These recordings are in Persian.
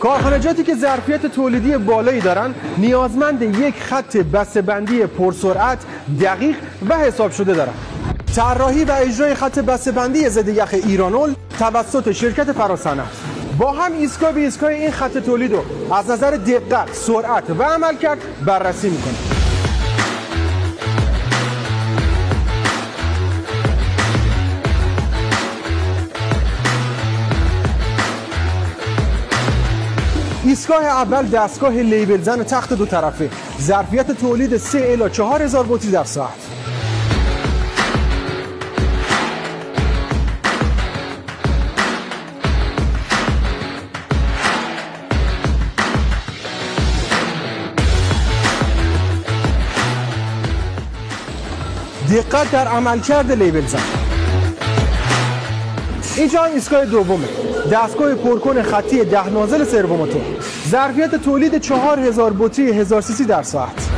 کارخانجاتی که ظرفیت تولیدی بالایی دارند نیازمند یک خط بسته‌بندی پرسرعت، دقیق و حساب شده دارند. طراحی و اجرای خط بسته‌بندی ضد یخ ایرانول توسط شرکت فراصنعت با هم ایستگاه به ایستگاه این خط تولید رو از نظر دقت، سرعت و عملکرد بررسی میکنه. ایستگاه اول دستگاه لیبل زن تخت دو طرفه، ظرفیت تولید 3 الی 4000 بطری در ساعت. دقت در عملکرد لیبل زن. اینجا ایستگاه دومه، دستگاه پرکن خطی 10 نازل سروموتور، ظرفیت تولید 4000 بطری 1000 سی سی در ساعت.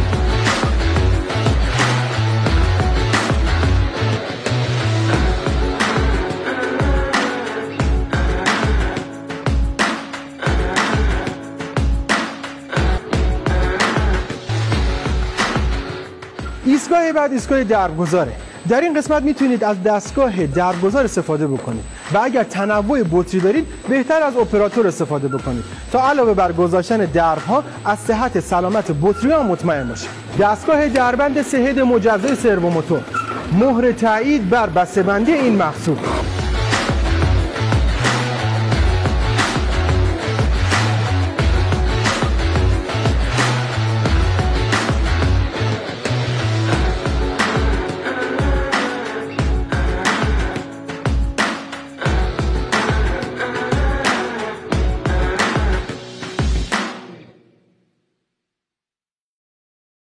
ایستگاه بعد ایستگاه دربگذاره. در این قسمت میتونید از دستگاه دربگذار استفاده بکنید و اگر تنوع بطری دارید بهتر از اپراتور استفاده بکنید تا علاوه بر گذاشتن درها از صحت سلامت بطری ها مطمئن باشید. دستگاه دربند 3 هد مجزا سروموتور، مهر تایید بر بسته‌بندی این محصول.